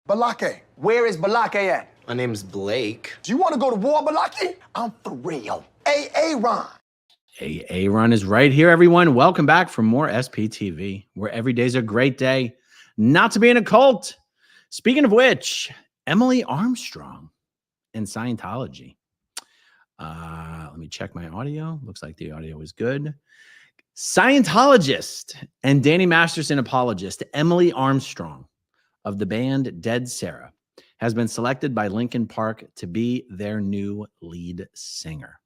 Balake. Where is Balake at? My name's Blake. Do you want to go to war, Balake? I'm for real. Ron. Ron is right here, everyone. Welcome back for more SPTV, where every day's a great day not to be in a cult. Speaking of which, Emily Armstrong and Scientology. Let me check my audio. Looks like the audio is good. Scientologist and Danny Masterson apologist Emily Armstrong of the band Dead Sarah has been selected by Linkin Park to be their new lead singer.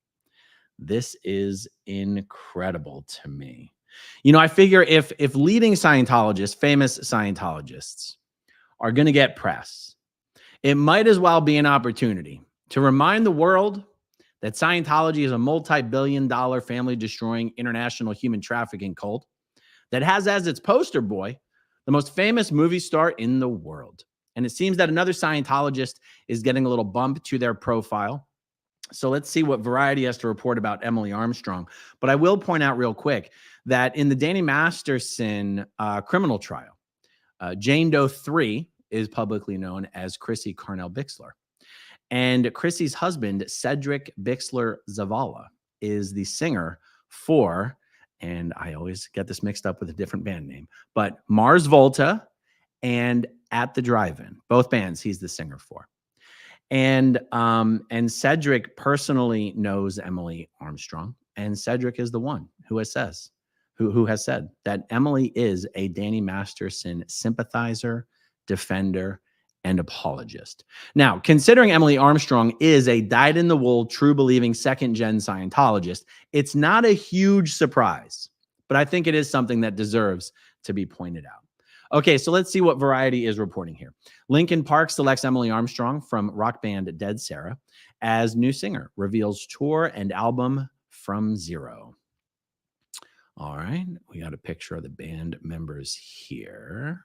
This is incredible to me. You know, I figure if leading Scientologists, famous Scientologists, are going to get press, it might as well be an opportunity to remind the world that Scientology is a multi-billion-dollar family-destroying international human trafficking cult that has as its poster boy the most famous movie star in the world. And it seems that another Scientologist is getting a little bump to their profile. So let's see what Variety has to report about Emily Armstrong. But I will point out real quick that in the Danny Masterson criminal trial, Jane Doe 3 is publicly known as Chrissy Carnell Bixler. And Chrissy's husband, Cedric Bixler Zavala, is the singer for, and I always get this mixed up with a different band name, but Mars Volta and At the Drive-In. Both bands he's the singer for. And Cedric personally knows Emily Armstrong, and Cedric is the one who has said that Emily is a Danny Masterson sympathizer, defender, and apologist. Now, considering Emily Armstrong is a dyed-in-the-wool, true-believing second-gen Scientologist, it's not a huge surprise, but I think it is something that deserves to be pointed out. Okay, so let's see what Variety is reporting here. Linkin Park selects Emily Armstrong from rock band Dead Sarah as new singer, reveals tour and album From Zero. All right, we got a picture of the band members here.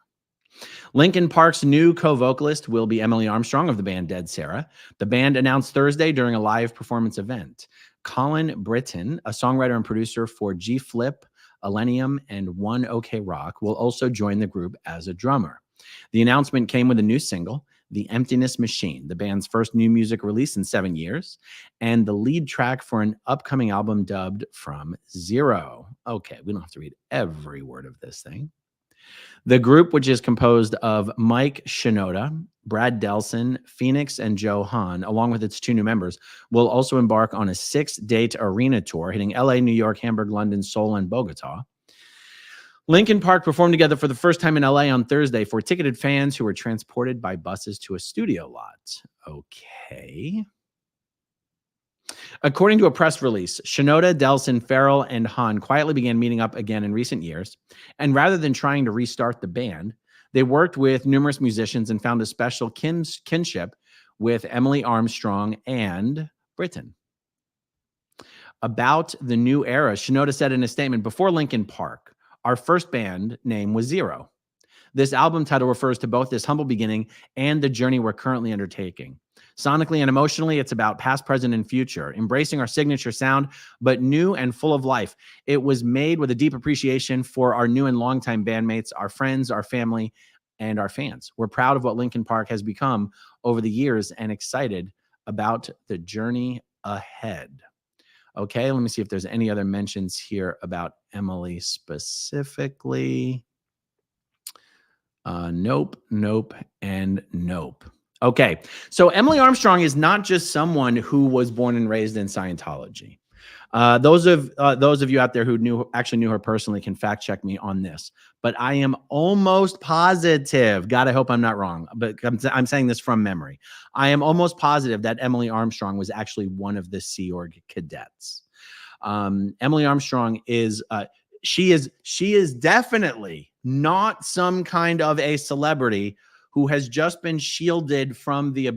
Linkin Park's new co-vocalist will be Emily Armstrong of the band Dead Sarah. The band announced Thursday during a live performance event. Colin Britton, a songwriter and producer for G Flip, Millennium, and One OK Rock, will also join the group as a drummer. The announcement came with a new single, The Emptiness Machine, the band's first new music release in 7 years, and the lead track for an upcoming album dubbed From Zero. Okay, we don't have to read every word of this thing. The group, which is composed of Mike Shinoda, Brad Delson, Phoenix, and Joe Hahn, along with its 2 new members, will also embark on a 6-date arena tour hitting LA, New York, Hamburg, London, Seoul, and Bogota. Linkin Park performed together for the first time in LA on Thursday for ticketed fans who were transported by buses to a studio lot. Okay. According to a press release, Shinoda, Delson, Farrell, and Hahn quietly began meeting up again in recent years. And rather than trying to restart the band, they worked with numerous musicians and found a special kinship with Emily Armstrong and Britton. About the new era, Shinoda said in a statement, "Before Linkin Park, our first band name was Zero. This album title refers to both this humble beginning and the journey we're currently undertaking. Sonically and emotionally, it's about past, present, and future, embracing our signature sound, but new and full of life. It was made with a deep appreciation for our new and longtime bandmates, our friends, our family, and our fans. We're proud of what Linkin Park has become over the years and excited about the journey ahead." Okay, let me see if there's any other mentions here about Emily specifically. Nope, and nope. Okay, so Emily Armstrong is not just someone who was born and raised in Scientology. Those of you out there who actually knew her personally can fact check me on this. But I am almost positive. God, I hope I'm not wrong. But I'm saying this from memory. I am almost positive that Emily Armstrong was actually one of the Sea Org cadets. Emily Armstrong is she is definitely not some kind of a celebrity who has just been shielded from the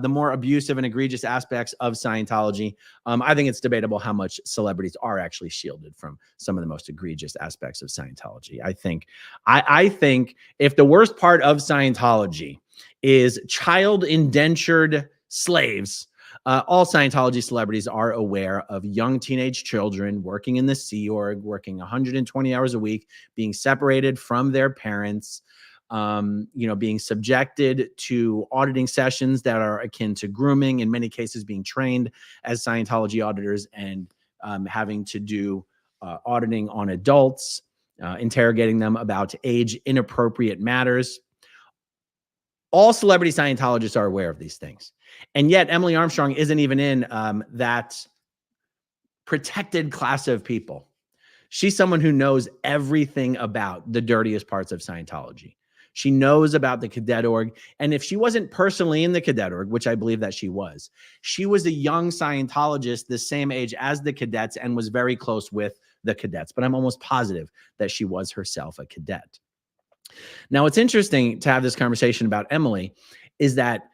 more abusive and egregious aspects of Scientology. I think it's debatable how much celebrities are actually shielded from some of the most egregious aspects of Scientology. I think if the worst part of Scientology is child indentured slaves, all Scientology celebrities are aware of young teenage children working in the Sea Org, working 120 hours a week, being separated from their parents, being subjected to auditing sessions that are akin to grooming, in many cases being trained as Scientology auditors and having to do auditing on adults, interrogating them about age inappropriate matters. All celebrity Scientologists are aware of these things. And yet Emily Armstrong isn't even in that protected class of people. She's someone who knows everything about the dirtiest parts of Scientology. She knows about the cadet org. And if she wasn't personally in the cadet org, which I believe that she was a young Scientologist the same age as the cadets and was very close with the cadets. But I'm almost positive that she was herself a cadet. Now, what's interesting to have this conversation about Emily is that,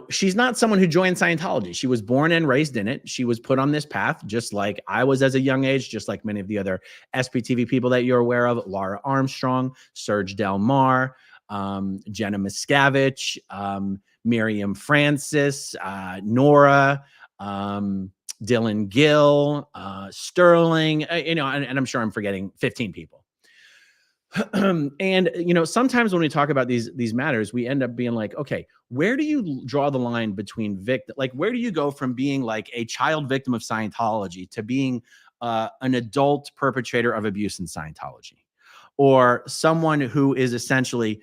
she's not someone who joined Scientology. She was born and raised in it. She was put on this path, just like I was as a young age, just like many of the other SPTV people that you're aware of, Laura Armstrong, Serge Del Mar, Jenna Miscavige, Miriam Francis, Nora, Dylan Gill, Sterling, and I'm sure I'm forgetting 15 people. And sometimes when we talk about these matters, we end up being like, okay, where do you draw the line between victim? Like, where do you go from being like a child victim of Scientology to being an adult perpetrator of abuse in Scientology, or someone who is essentially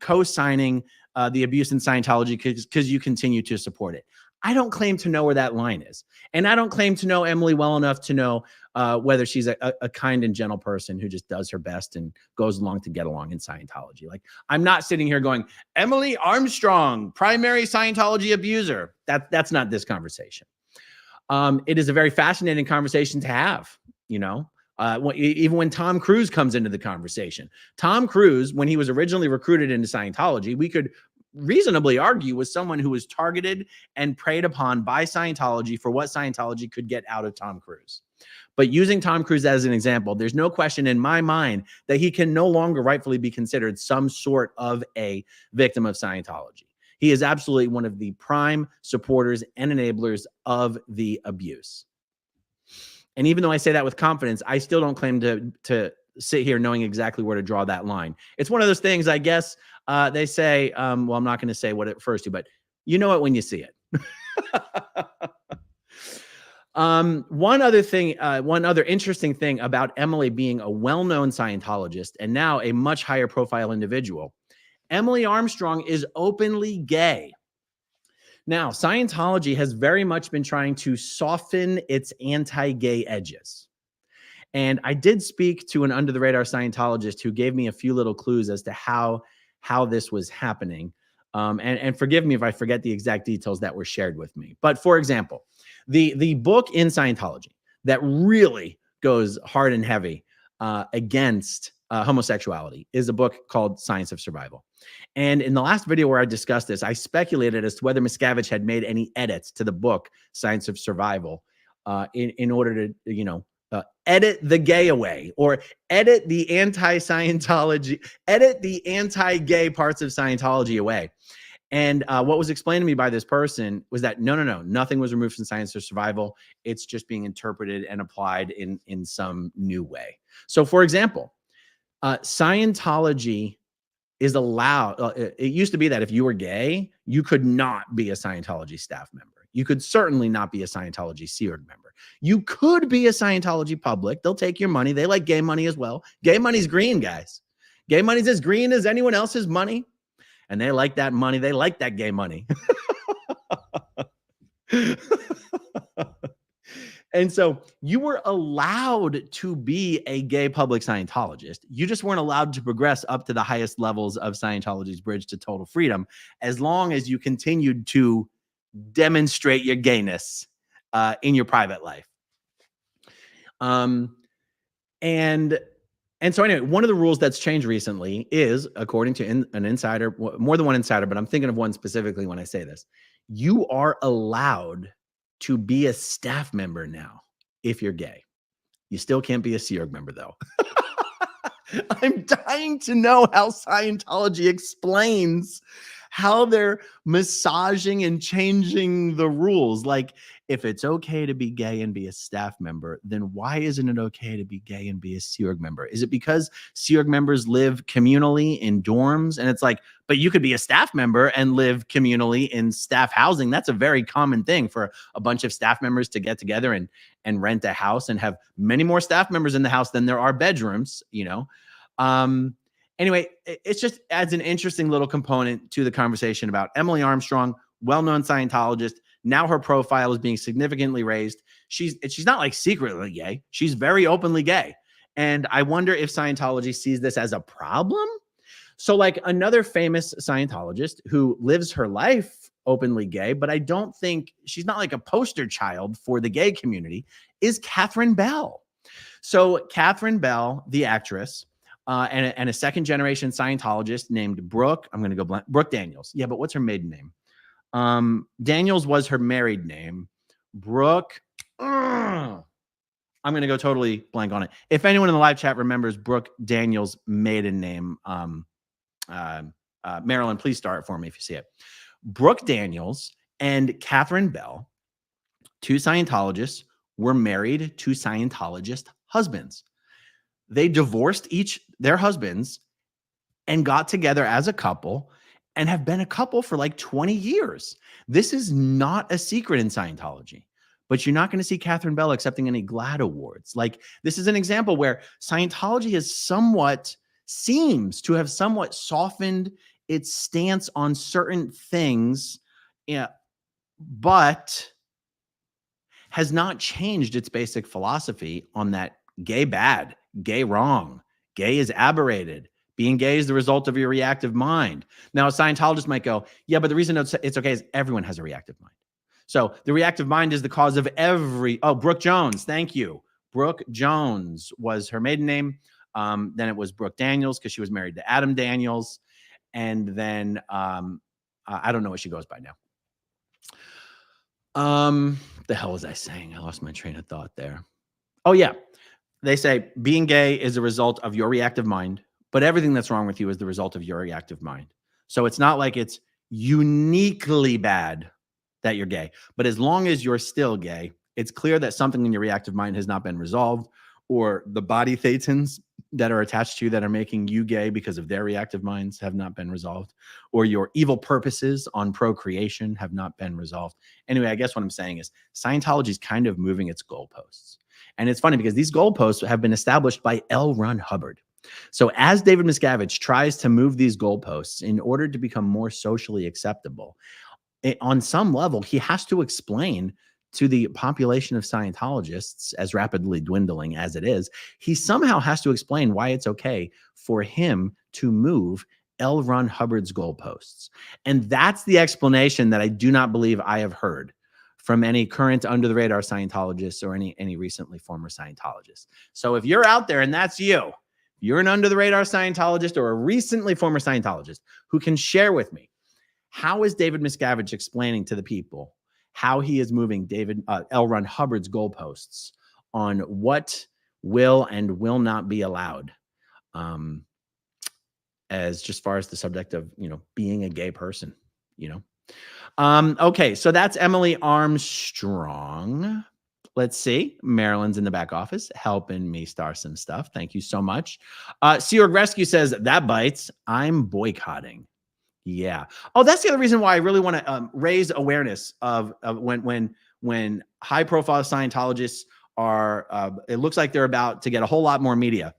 co-signing the abuse in Scientology because you continue to support it? I don't claim to know where that line is. And I don't claim to know Emily well enough to know whether she's a kind and gentle person who just does her best and goes along to get along in Scientology. Like, I'm not sitting here going, Emily Armstrong, primary Scientology abuser. That's not this conversation. It is a very fascinating conversation to have, even when Tom Cruise comes into the conversation. Tom Cruise, when he was originally recruited into Scientology, we could reasonably argue was someone who was targeted and preyed upon by Scientology for what Scientology could get out of Tom Cruise. But using Tom Cruise as an example, there's no question in my mind that he can no longer rightfully be considered some sort of a victim of Scientology. He is absolutely one of the prime supporters and enablers of the abuse. And even though I say that with confidence, I still don't claim to sit here knowing exactly where to draw that line. It's one of those things, I guess, they say, well, I'm not going to say what it refers to, but you know it when you see it. One other interesting thing about Emily being a well-known Scientologist and now a much higher profile individual, Emily Armstrong is openly gay. Now, Scientology has very much been trying to soften its anti-gay edges. And I did speak to an under-the-radar Scientologist who gave me a few little clues as to how this was happening. And forgive me if I forget the exact details that were shared with me. But for example, the book in Scientology that really goes hard and heavy against homosexuality is a book called Science of Survival. And in the last video where I discussed this, I speculated as to whether Miscavige had made any edits to the book Science of Survival in order to, edit the gay away or edit the anti-Scientology, edit the anti-gay parts of Scientology away. And what was explained to me by this person was that no, nothing was removed from Science of Survival. It's just being interpreted and applied in some new way. So for example, Scientology is allowed, it used to be that if you were gay, you could not be a Scientology staff member. You could certainly not be a Scientology Sea Org member. You could be a Scientology public. They'll take your money. They like gay money as well. Gay money's green, guys. Gay money's as green as anyone else's money. And they like that money. They like that gay money. And so you were allowed to be a gay public Scientologist. You just weren't allowed to progress up to the highest levels of Scientology's bridge to total freedom as long as you continued to demonstrate your gayness in your private life. And so anyway, one of the rules that's changed recently is, according to an insider, more than one insider, but I'm thinking of one specifically when I say this, you are allowed to be a staff member now if you're gay. You still can't be a Sea Org member, though. I'm dying to know how Scientology explains how they're massaging and changing the rules. Like, if it's okay to be gay and be a staff member, then why isn't it okay to be gay and be a Sea Org member? Is it because Sea Org members live communally in dorms? And it's like, but you could be a staff member and live communally in staff housing. That's a very common thing for a bunch of staff members to get together and rent a house and have many more staff members in the house than there are bedrooms, you know? Anyway, it just adds an interesting little component to the conversation about Emily Armstrong, well-known Scientologist. Now her profile is being significantly raised. She's not like secretly gay. She's very openly gay. And I wonder if Scientology sees this as a problem. So like another famous Scientologist who lives her life openly gay, but I don't think she's not like a poster child for the gay community, is Catherine Bell. So Catherine Bell, the actress, and a second generation Scientologist named Brooke. I'm going to go blank. Brooke Daniels. Yeah, but what's her maiden name? Daniels was her married name. Brooke. I'm going to go totally blank on it. If anyone in the live chat remembers Brooke Daniels' maiden name, Marilyn, please start for me if you see it. Brooke Daniels and Catherine Bell, two Scientologists, were married to Scientologist husbands. They divorced their husbands and got together as a couple and have been a couple for like 20 years. This is not a secret in Scientology, but you're not going to see Catherine Bell accepting any GLAAD awards. Like, this is an example where Scientology seems to have somewhat softened its stance on certain things, but has not changed its basic philosophy on that gay bad, gay wrong, gay is aberrated. Being gay is the result of your reactive mind. Now, a Scientologist might go, yeah, but the reason it's okay is everyone has a reactive mind. So the reactive mind is the cause of Brooke Jones. Thank you. Brooke Jones was her maiden name. Then it was Brooke Daniels because she was married to Adam Daniels. And then I don't know what she goes by now. The hell was I saying? I lost my train of thought there. Oh, yeah. They say being gay is a result of your reactive mind, but everything that's wrong with you is the result of your reactive mind. So it's not like it's uniquely bad that you're gay, but as long as you're still gay, it's clear that something in your reactive mind has not been resolved, or the body thetans that are attached to you that are making you gay because of their reactive minds have not been resolved, or your evil purposes on procreation have not been resolved. Anyway, I guess what I'm saying is Scientology is kind of moving its goalposts. And it's funny because these goalposts have been established by L. Ron Hubbard. So as David Miscavige tries to move these goalposts in order to become more socially acceptable, on some level, he has to explain to the population of Scientologists, as rapidly dwindling as it is, he somehow has to explain why it's okay for him to move L. Ron Hubbard's goalposts. And that's the explanation that I do not believe I have heard from any current under-the-radar Scientologists or any recently former Scientologists. So if you're out there and that's you, you're an under-the-radar Scientologist or a recently former Scientologist who can share with me, how is David Miscavige explaining to the people how he is moving L. Ron Hubbard's goalposts on what will and will not be allowed, as just far as the subject of, being a gay person, Okay, so that's Emily Armstrong. Let's see. Marilyn's in the back office helping me star some stuff. Thank you so much. Sea Org Rescue says, that bites. I'm boycotting. Yeah. Oh, that's the other reason why I really want to raise awareness of when high profile Scientologists are, it looks like they're about to get a whole lot more media.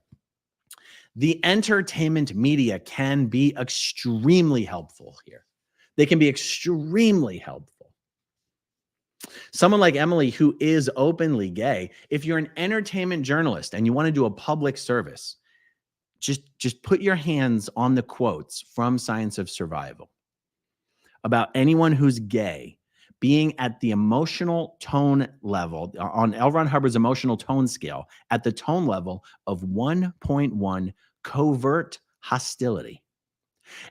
The entertainment media can be extremely helpful here. They can be extremely helpful. Someone like Emily, who is openly gay, if you're an entertainment journalist and you want to do a public service, just put your hands on the quotes from Science of Survival about anyone who's gay being at the emotional tone level, on L. Ron Hubbard's emotional tone scale, at the tone level of 1.1 covert hostility.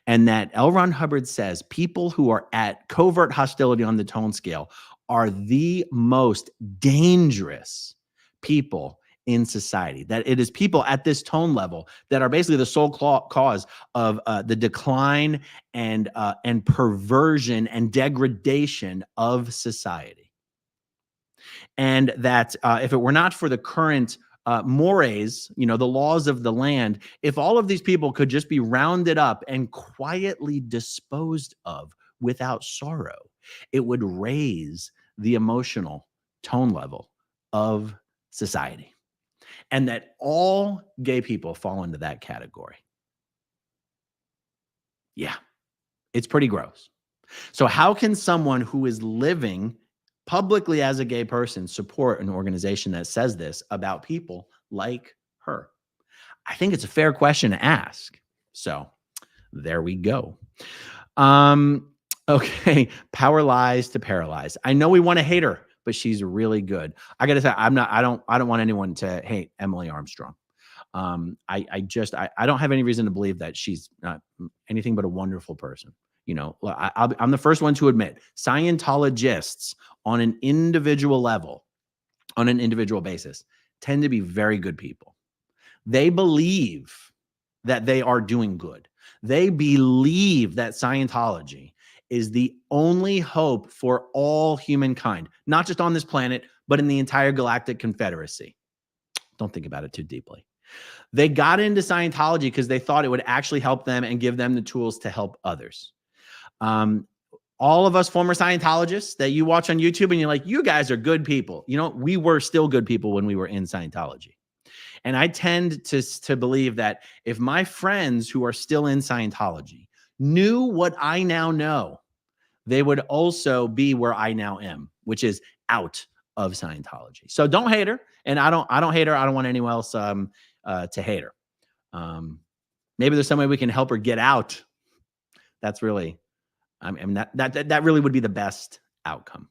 And that L. Ron Hubbard says people who are at covert hostility on the tone scale are the most dangerous people in society, that it is people at this tone level that are basically the sole cause of the decline and perversion and degradation of society. And that if it were not for the current mores, the laws of the land, if all of these people could just be rounded up and quietly disposed of without sorrow, it would raise the emotional tone level of society. And that all gay people fall into that category. Yeah, it's pretty gross. So how can someone who is living publicly as a gay person support an organization that says this about people like her? I think it's a fair question to ask. So there we go. Okay, power lies to paralyze. I know we want to hate her, but she's really good. I gotta say, I don't want anyone to hate Emily Armstrong. I don't have any reason to believe that she's not anything but a wonderful person. I'm the first one to admit Scientologists on an individual level, on an individual basis, tend to be very good people. They believe that they are doing good. They believe that Scientology is the only hope for all humankind, not just on this planet, but in the entire galactic confederacy. Don't think about it too deeply. They got into Scientology because they thought it would actually help them and give them the tools to help others. All of us former Scientologists that you watch on YouTube and you're like, you guys are good people. We were still good people when we were in Scientology. And I tend to believe that if my friends who are still in Scientology knew what I now know, they would also be where I now am, which is out of Scientology. So don't hate her. And I don't hate her. I don't want anyone else to hate her. Maybe there's some way we can help her get out. That's really, that really would be the best outcome.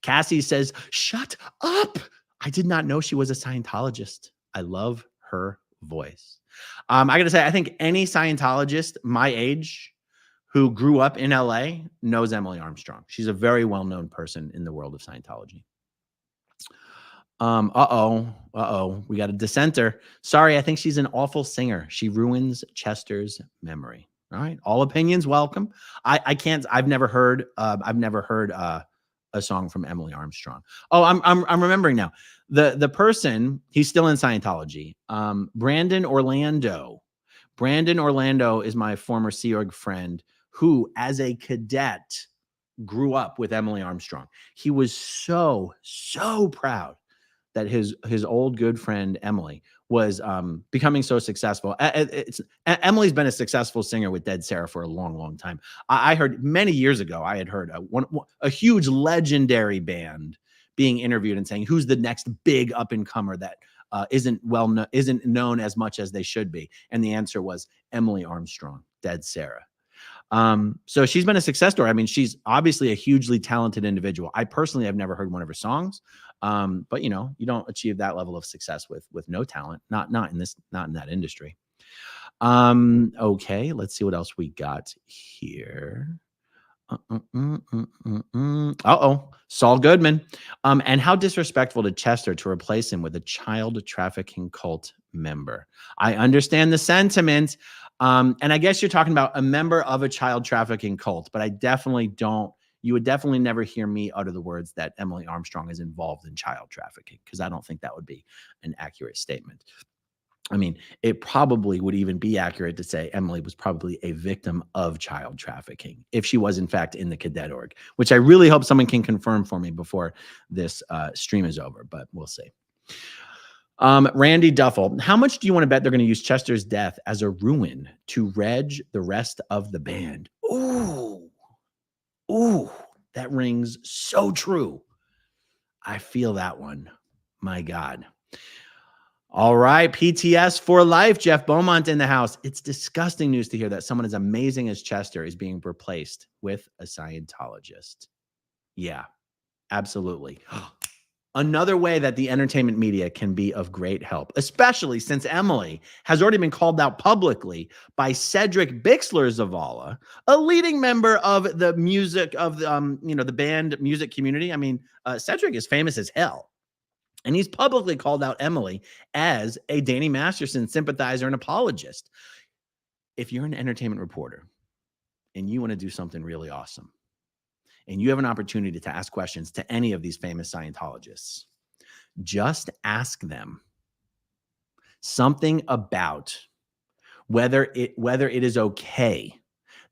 Cassie says, shut up. I did not know she was a Scientologist. I love her voice. I got to say, I think any Scientologist my age who grew up in LA knows Emily Armstrong. She's a very well-known person in the world of Scientology. We got a dissenter. Sorry, I think she's an awful singer. She ruins Chester's memory. All right, all opinions welcome. I've never heard a song from Emily Armstrong. Oh, I'm remembering now. The person, he's still in Scientology. Brandon Orlando. Brandon Orlando is my former Sea Org friend who, as a cadet, grew up with Emily Armstrong. He was so proud that his old good friend Emily was becoming so successful. Emily's been a successful singer with Dead Sarah for a long time. I heard many years ago, I had heard a huge legendary band being interviewed and saying, who's the next big up and comer that isn't known as much as they should be? And the answer was Emily Armstrong, Dead Sarah. So she's been a success story. I mean, she's obviously a hugely talented individual. I personally have never heard one of her songs. But you don't achieve that level of success with no talent, not in that industry. Okay, let's see what else we got here. Saul Goodman. And how disrespectful to Chester to replace him with a child trafficking cult member. I understand the sentiment. And I guess you're talking about a member of a child trafficking cult, but I definitely don't. You would definitely never hear me utter the words that Emily Armstrong is involved in child trafficking, because I don't think that would be an accurate statement. I mean, it probably would even be accurate to say Emily was probably a victim of child trafficking if she was in fact in the cadet org, which I really hope someone can confirm for me before this stream is over, but we'll see. Randy Duffel, how much do you want to bet they're going to use Chester's death as a ruin to reg the rest of the band? Ooh, that rings so true. I feel that one. My God. All right, PTS for life. Jeff Beaumont in the house. It's disgusting news to hear that someone as amazing as Chester is being replaced with a Scientologist. Yeah, absolutely. Another way that the entertainment media can be of great help, especially since Emily has already been called out publicly by Cedric Bixler Zavala, a leading member of the music of the band music community. I mean, Cedric is famous as hell. And he's publicly called out Emily as a Danny Masterson sympathizer and apologist. If you're an entertainment reporter and you want to do something really awesome, and you have an opportunity to ask questions to any of these famous Scientologists, just ask them something about whether it is okay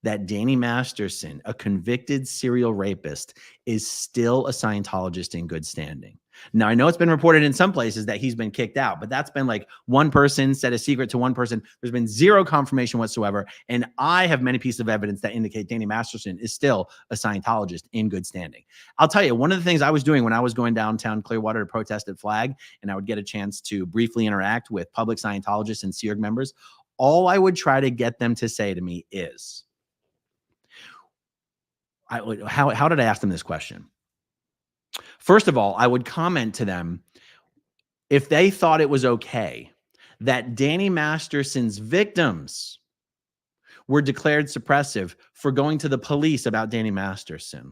that Danny Masterson, a convicted serial rapist, is still a Scientologist in good standing. Now, I know it's been reported in some places that he's been kicked out, but that's been like one person said a secret to one person. There's been zero confirmation whatsoever. And I have many pieces of evidence that indicate Danny Masterson is still a Scientologist in good standing. I'll tell you, one of the things I was doing when I was going downtown Clearwater to protest at Flag, and I would get a chance to briefly interact with public Scientologists and SEERG members, all I would try to get them to say to me is, how did I ask them this question? First of all, I would comment to them if they thought it was okay that Danny Masterson's victims were declared suppressive for going to the police about Danny Masterson,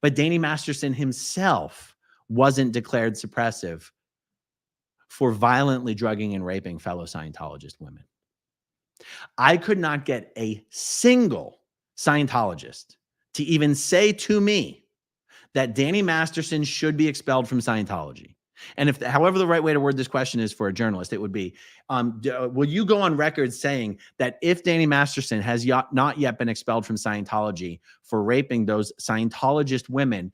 but Danny Masterson himself wasn't declared suppressive for violently drugging and raping fellow Scientologist women. I could not get a single Scientologist to even say to me that Danny Masterson should be expelled from Scientology. And if, however, the right way to word this question is for a journalist, it would be, will you go on record saying that if Danny Masterson has not yet been expelled from Scientology for raping those Scientologist women,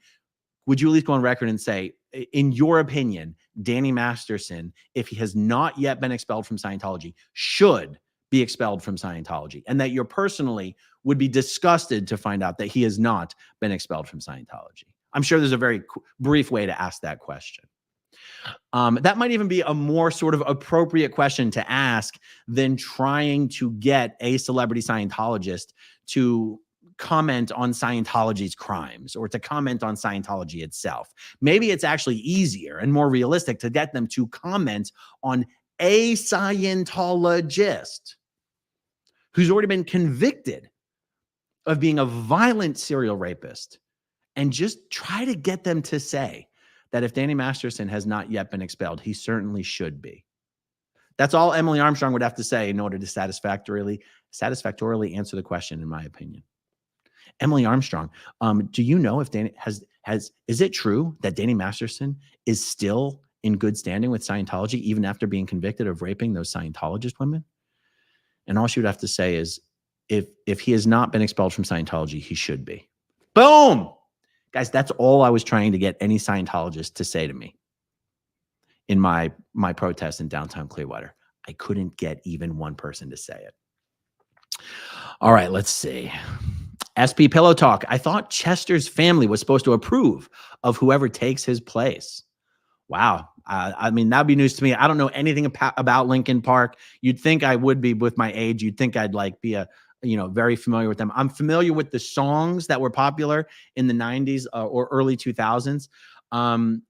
would you at least go on record and say, in your opinion, Danny Masterson, if he has not yet been expelled from Scientology, should be expelled from Scientology, and that you personally would be disgusted to find out that he has not been expelled from Scientology? I'm sure there's a very brief way to ask that question. That might even be a more sort of appropriate question to ask than trying to get a celebrity Scientologist to comment on Scientology's crimes or to comment on Scientology itself. Maybe it's actually easier and more realistic to get them to comment on a Scientologist who's already been convicted of being a violent serial rapist, and just try to get them to say that if Danny Masterson has not yet been expelled, he certainly should be. That's all Emily Armstrong would have to say in order to satisfactorily answer the question, in my opinion. Emily Armstrong, do you know if Danny is it true that Danny Masterson is still in good standing with Scientology, even after being convicted of raping those Scientologist women? And all she would have to say is, if he has not been expelled from Scientology, he should be. Boom! Guys, that's all I was trying to get any Scientologist to say to me in my protest in downtown Clearwater. I couldn't get even one person to say it. All right, let's see. SP Pillow Talk. I thought Chester's family was supposed to approve of whoever takes his place. Wow. I mean, that'd be news to me. I don't know anything about Linkin Park. You'd think I would be with my age. You'd think I'd like be very familiar with them. I'm familiar with the songs that were popular in the 90s or early 2000s.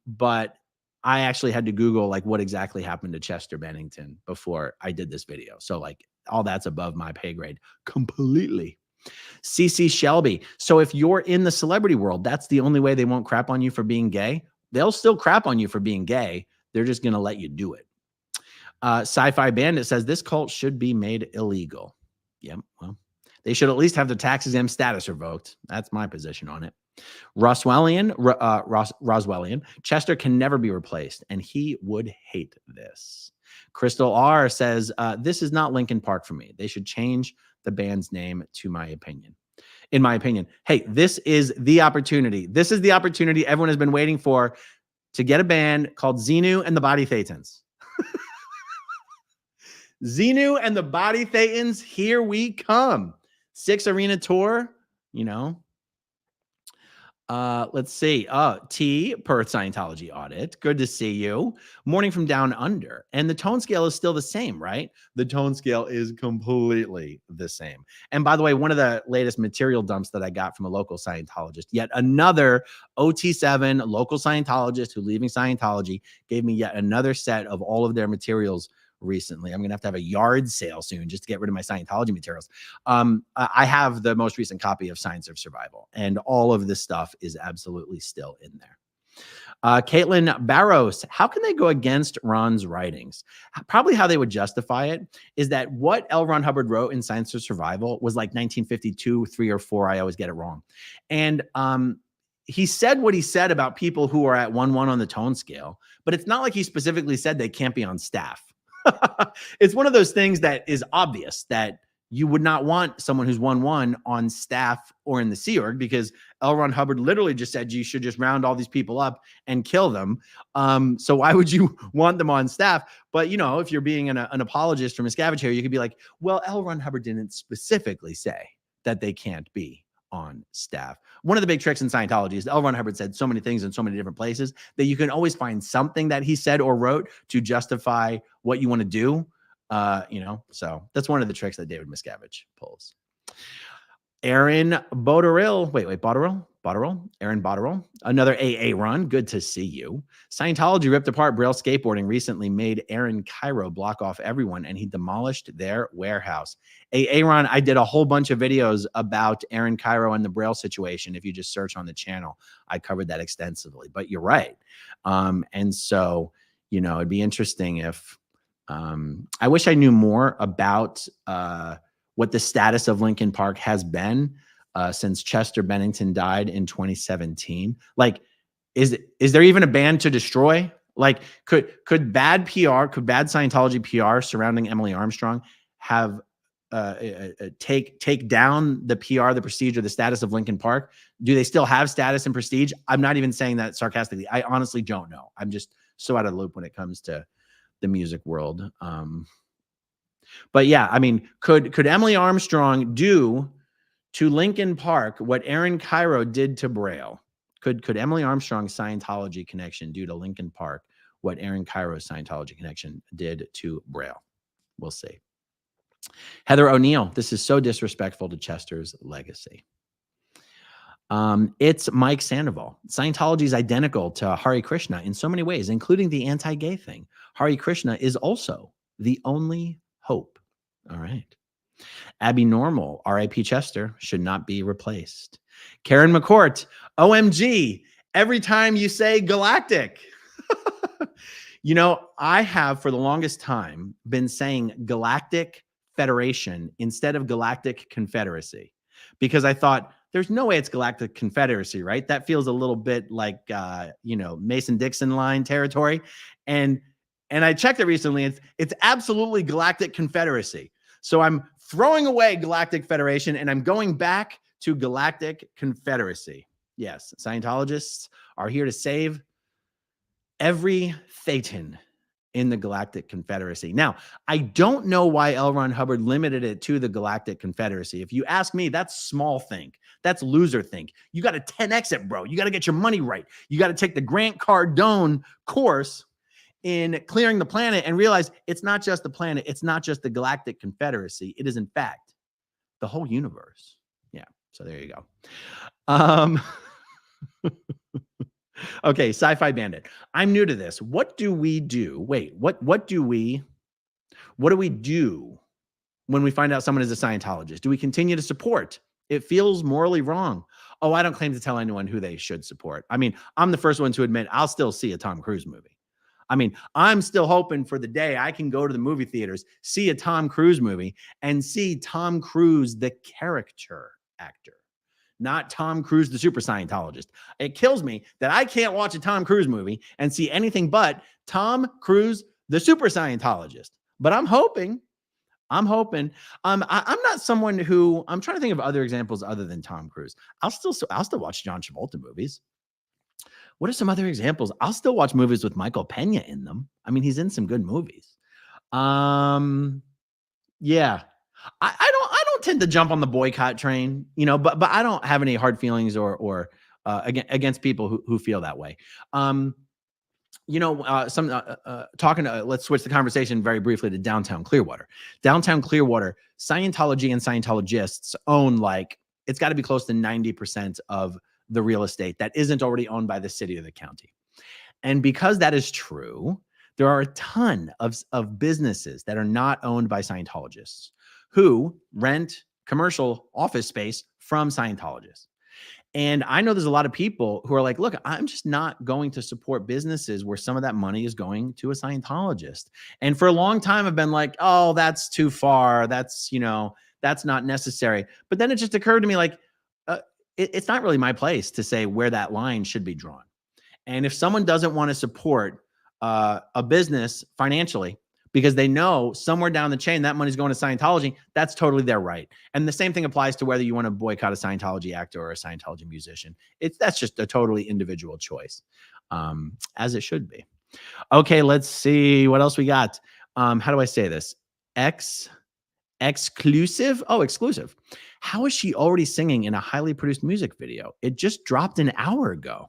But I actually had to Google like what exactly happened to Chester Bennington before I did this video. So like all that's above my pay grade completely. CC Shelby. So if you're in the celebrity world, that's the only way they won't crap on you for being gay. They'll still crap on you for being gay. They're just going to let you do it. Sci-Fi Bandit says this cult should be made illegal. Yeah, well, they should at least have their tax-exempt status revoked. That's my position on it. Roswellian, Chester can never be replaced, and he would hate this. Crystal R says, this is not Linkin Park for me. They should change the band's name, in my opinion. Hey, this is the opportunity. This is the opportunity everyone has been waiting for to get a band called Xenu and the Body Thetans. Xenu and the Body Thetans, here we come. 6 arena tour, let's see. T, per Scientology audit. Good to see you. Morning from down under. And the tone scale is still the same, right? The tone scale is completely the same. And by the way, one of the latest material dumps that I got from a local Scientologist, yet another OT7 local Scientologist who's leaving Scientology, gave me yet another set of all of their materials recently. I'm going to have a yard sale soon just to get rid of my Scientology materials. I have the most recent copy of Science of Survival, and all of this stuff is absolutely still in there. Caitlin Barros, how can they go against Ron's writings? Probably how they would justify it is that what L. Ron Hubbard wrote in Science of Survival was like 1952, 3 or 4. I always get it wrong. And he said what he said about people who are at 1-1 on the tone scale, but it's not like he specifically said they can't be on staff. It's one of those things that is obvious that you would not want someone who's 1-1 on staff or in the Sea Org, because L. Ron Hubbard literally just said you should just round all these people up and kill them. So why would you want them on staff? But, you know, if you're being an apologist from a scavenger, you could be like, well, L. Ron Hubbard didn't specifically say that they can't be on staff. One of the big tricks in Scientology is L. Ron Hubbard said so many things in so many different places that you can always find something that he said or wrote to justify what you want to do. You know, so that's one of the tricks that David Miscavige pulls. Aaron Botterill, Botterill, Aaron Botterill, another AA run. Good to see you. Scientology ripped apart Braille skateboarding recently, made Aaron Cairo block off everyone, and he demolished their warehouse. AA run, I did a whole bunch of videos about Aaron Cairo and the Braille situation. If you just search on the channel, I covered that extensively, but you're right. And so, you know, it'd be interesting if, I wish I knew more about what the status of Linkin Park has been since Chester Bennington died in 2017. Like, is there even a band to destroy? Like, could bad PR, could bad Scientology PR surrounding Emily Armstrong have take down the PR, the prestige, or the status of Linkin Park? Do they still have status and prestige? I'm not even saying that sarcastically. I honestly don't know. I'm just so out of the loop when it comes to the music world. But yeah, I mean, could Emily Armstrong do to Linkin Park what Aaron Cairo did to Braille? Could Emily Armstrong's Scientology connection do to Linkin Park what Aaron Cairo's Scientology connection did to Braille? We'll see. Heather O'Neill, this is so disrespectful to Chester's legacy. It's Mike Sandoval. Scientology is identical to Hare Krishna in so many ways, including the anti-gay thing. Hare Krishna is also the only hope. All right. Abby Normal, R.I.P. Chester, should not be replaced. Karen McCourt, OMG, every time you say galactic. You know, I have for the longest time been saying Galactic Federation instead of Galactic Confederacy, because I thought there's no way it's Galactic Confederacy, right? That feels a little bit like, you know, Mason-Dixon line territory. And I checked it recently. It's absolutely Galactic Confederacy. So I'm throwing away Galactic Federation and I'm going back to Galactic Confederacy. Yes, Scientologists are here to save every Thetan in the Galactic Confederacy. Now, I don't know why L. Ron Hubbard limited it to the Galactic Confederacy. If you ask me, that's small think. That's loser think. You got to 10X it, bro. You got to get your money right. You got to take the Grant Cardone course in clearing the planet and realize it's not just the planet. It's not just the Galactic Confederacy. It is, in fact, the whole universe. Yeah. So there you go. Okay, Sci-Fi Bandit. I'm new to this. What do we do? Wait, what do we do when we find out someone is a Scientologist? Do we continue to support? It feels morally wrong. Oh, I don't claim to tell anyone who they should support. I mean, I'm the first one to admit I'll still see a Tom Cruise movie. I mean, I'm still hoping for the day I can go to the movie theaters, see a Tom Cruise movie, and see Tom Cruise, the character actor, not Tom Cruise, the super Scientologist. It kills me that I can't watch a Tom Cruise movie and see anything but Tom Cruise, the super Scientologist. But I'm hoping. I'm not someone who, I'm trying to think of other examples other than Tom Cruise. I'll still watch John Travolta movies. What are some other examples? I'll still watch movies with Michael Pena in them. I mean, he's in some good movies. Yeah. I don't tend to jump on the boycott train, you know, but I don't have any hard feelings or against people who feel that way. You know, let's switch the conversation very briefly to downtown Clearwater. Downtown Clearwater, Scientology and Scientologists own, like, it's got to be close to 90% of the real estate that isn't already owned by the city or the county. And because that is true, there are a ton of businesses that are not owned by Scientologists who rent commercial office space from Scientologists. And I know there's a lot of people who are like, look, I'm just not going to support businesses where some of that money is going to a Scientologist. And for a long time, I've been like, oh, that's too far. That's, that's not necessary. But then it just occurred to me like, it's not really my place to say where that line should be drawn. And if someone doesn't want to support a business financially because they know somewhere down the chain that money's going to Scientology, that's totally their right. And the same thing applies to whether you want to boycott a Scientology actor or a Scientology musician. That's just a totally individual choice, as it should be. Okay, let's see what else we got. How do I say this? Exclusive. Oh, exclusive. How is she already singing in a highly produced music video? It just dropped an hour ago.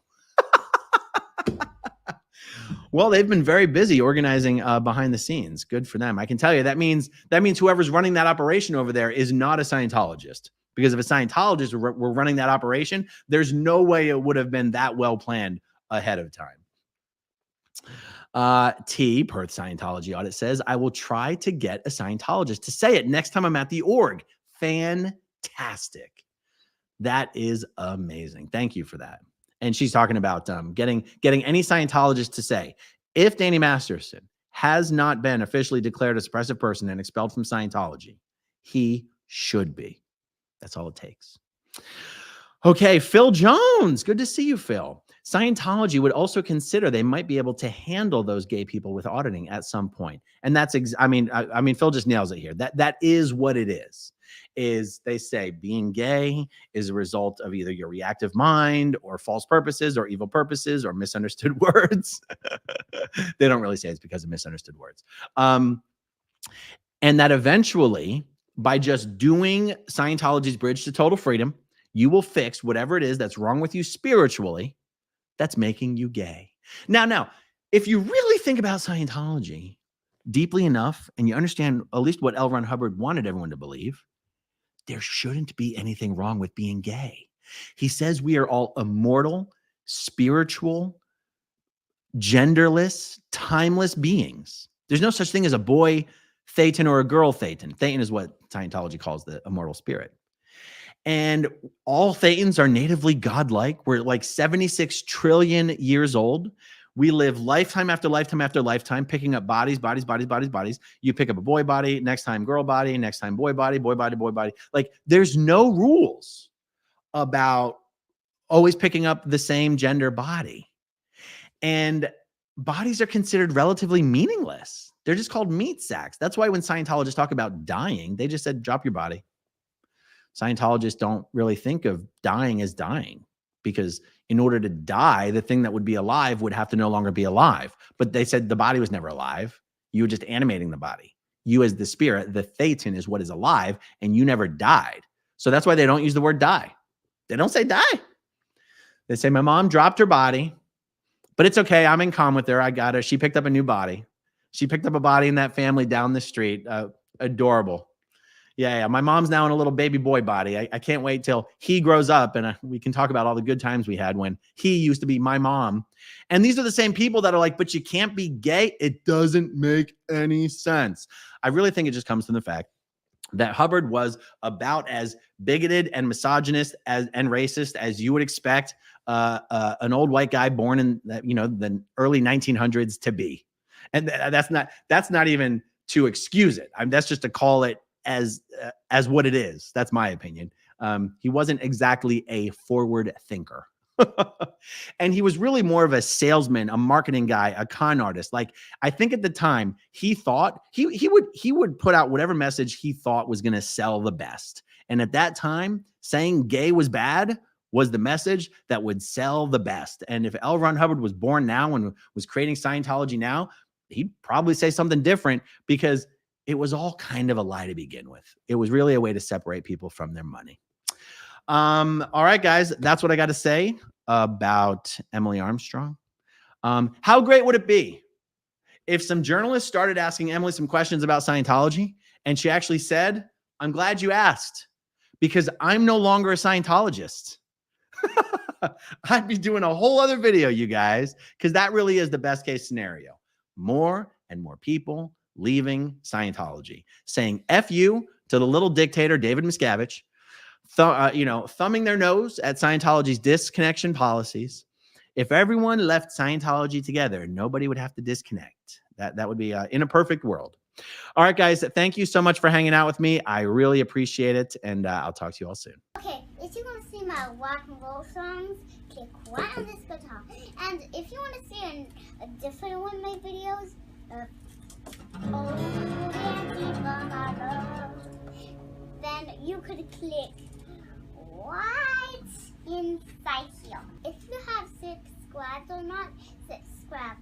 Well, they've been very busy organizing behind the scenes. Good for them. I can tell you that means whoever's running that operation over there is not a Scientologist. Because if a Scientologist were running that operation, there's no way it would have been that well planned ahead of time. T, per Scientology audit, says, I will try to get a Scientologist to say it next time I'm at the org. Fantastic. That is amazing. Thank you for that. And she's talking about getting any Scientologist to say, if Danny Masterson has not been officially declared a suppressive person and expelled from Scientology, he should be. That's all it takes. Okay, Phil Jones. Good to see you, Phil. Scientology would also consider they might be able to handle those gay people with auditing at some point. And that's, I mean, Phil just nails it here. That is what it is they say being gay is a result of either your reactive mind or false purposes or evil purposes or misunderstood words. They don't really say it's because of misunderstood words. And that eventually, by just doing Scientology's Bridge to Total Freedom, you will fix whatever it is that's wrong with you spiritually that's making you gay. Now, if you really think about Scientology deeply enough and you understand at least what L. Ron Hubbard wanted everyone to believe, there shouldn't be anything wrong with being gay. He says we are all immortal, spiritual, genderless, timeless beings. There's no such thing as a boy Thetan or a girl Thetan. Thetan is what Scientology calls the immortal spirit. And all Thetans are natively godlike. We're like 76 trillion years old. We live lifetime after lifetime after lifetime, picking up bodies. You pick up a boy body, next time girl body, next time boy body. Like there's no rules about always picking up the same gender body. And bodies are considered relatively meaningless. They're just called meat sacks. That's why when Scientologists talk about dying, they just said, drop your body. Scientologists don't really think of dying as dying because in order to die, the thing that would be alive would have to no longer be alive. But they said the body was never alive. You were just animating the body. You as the spirit, the Thetan is what is alive, and you never died. So that's why they don't use the word die. They don't say die. They say, my mom dropped her body, but it's okay. I'm in calm with her. I got her. She picked up a new body. She picked up a body in that family down the street. Adorable. Yeah. My mom's now in a little baby boy body. I can't wait till he grows up and we can talk about all the good times we had when he used to be my mom. And these are the same people that are like, but you can't be gay. It doesn't make any sense. I really think it just comes from the fact that Hubbard was about as bigoted and misogynist and racist as you would expect an old white guy born in the early 1900s to be. And that's not even to excuse it. That's just to call it as what it is. That's my opinion. He wasn't exactly a forward thinker. And he was really more of a salesman, a marketing guy, a con artist. Like I think at the time he thought he would put out whatever message he thought was going to sell the best. And at that time, saying gay was bad was the message that would sell the best. And if L. Ron Hubbard was born now and was creating Scientology now, he'd probably say something different because it was all kind of a lie to begin with. It was really a way to separate people from their money. All right, guys, that's what I got to say about Emily Armstrong. How great would it be if some journalists started asking Emily some questions about Scientology and she actually said, I'm glad you asked because I'm no longer a Scientologist. I'd be doing a whole other video, you guys, because that really is the best case scenario. More and more people leaving Scientology, saying F you to the little dictator, David Miscavige, thumbing their nose at Scientology's disconnection policies. If everyone left Scientology together, nobody would have to disconnect. That would be in a perfect world. All right, guys, thank you so much for hanging out with me. I really appreciate it, and I'll talk to you all soon. Okay, if you want to see my rock and roll songs, click right on this guitar. And if you want to see a different one of my videos, then you could click right inside here. If you have subscribed or not, subscribe